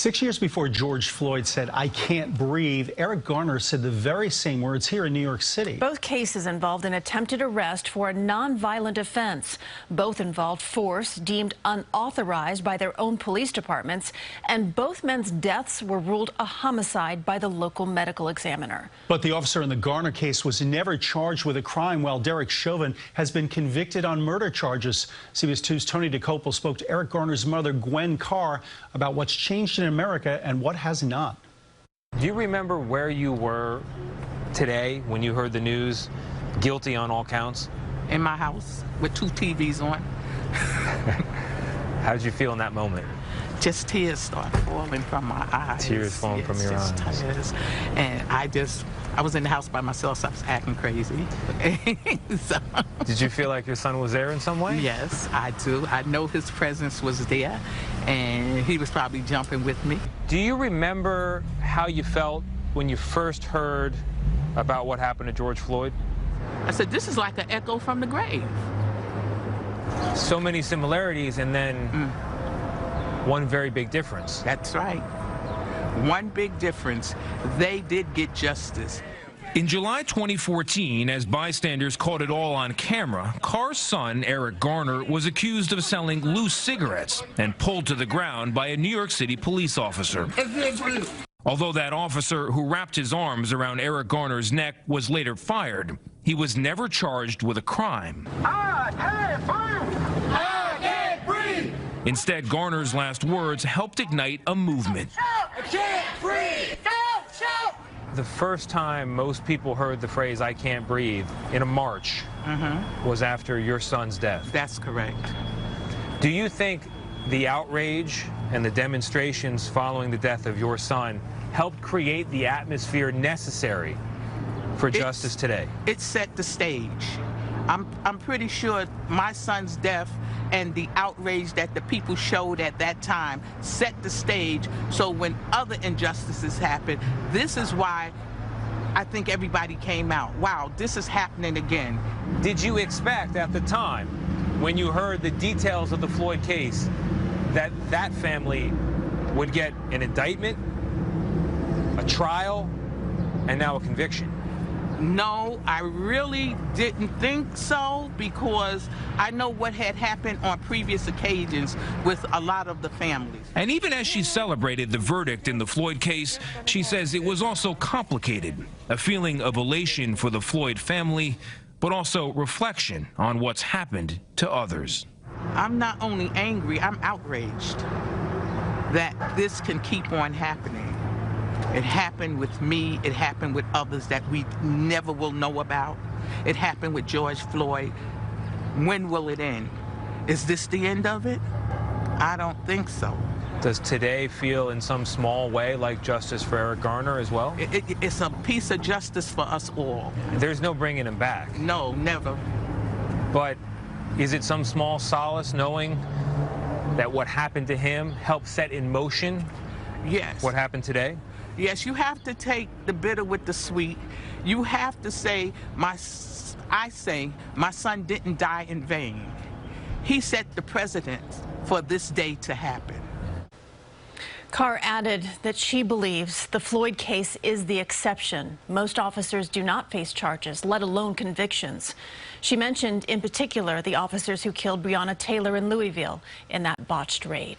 6 years before George Floyd said, "I can't breathe," Eric Garner said the very same words here in New York City. Both cases involved an attempted arrest for a nonviolent offense. Both involved force deemed unauthorized by their own police departments, and both men's deaths were ruled a homicide by the local medical examiner. But the officer in the Garner case was never charged with a crime, while Derek Chauvin has been convicted on murder charges. CBS 2's Tony Dokoupil spoke to Eric Garner's mother, Gwen Carr, about what's changed in America and what has not. Do you remember where you were today when you heard the news, guilty on all counts? In my house with 2 TVs on. How did you feel in that moment? Just tears start falling from my eyes. Tears falling from your eyes. Tears. And I was in the house by myself, so I was acting crazy. So, did you feel like your son was there in some way? yes, I do. I know his presence was there, and he was probably jumping with me. Do you remember how you felt when you first heard about what happened to George Floyd? I said, this is like an echo from the grave. So many similarities, and then one very big difference. That's right. One big difference. They did get justice. In July 2014, as bystanders caught it all on camera, Carr's son, Eric Garner, was accused of selling loose cigarettes and pulled to the ground by a New York City police officer. Although that officer, who wrapped his arms around Eric Garner's neck, was later fired, he was never charged with a crime. I can't breathe! I can't breathe! Instead, Garner's last words helped ignite a movement. I can't breathe! Shout! Shout! The first time most people heard the phrase, "I can't breathe," in a march, was after your son's death. That's correct. Do you think the outrage and the demonstrations following the death of your son helped create the atmosphere necessary for justice today? It set the stage. I'm pretty sure my son's death and the outrage that the people showed at that time set the stage, so when other injustices happen, this is why I think everybody came out. Wow, this is happening again. Did you expect at the time, when you heard the details of the Floyd case, that that family would get an indictment, a trial, and now a conviction? No, I really didn't think so, because I know what had happened on previous occasions with a lot of the families. And even as she celebrated the verdict in the Floyd case, she says it was also complicated. A feeling of elation for the Floyd family, but also reflection on what's happened to others. I'm not only angry, I'm outraged that this can keep on happening. It happened with me, it happened with others that we never will know about. It happened with George Floyd. When will it end? Is this the end of it? I don't think so. Does today feel in some small way like justice for Eric Garner as well? It's a piece of justice for us all. There's no bringing him back. No, never. But is it some small solace knowing that what happened to him helped set in motion Yes. what happened today? Yes, you have to take the bitter with the sweet. You have to say, my son didn't die in vain. He set the precedent for this day to happen. Carr added that she believes the Floyd case is the exception. Most officers do not face charges, let alone convictions. She mentioned in particular the officers who killed Breonna Taylor in Louisville in that botched raid.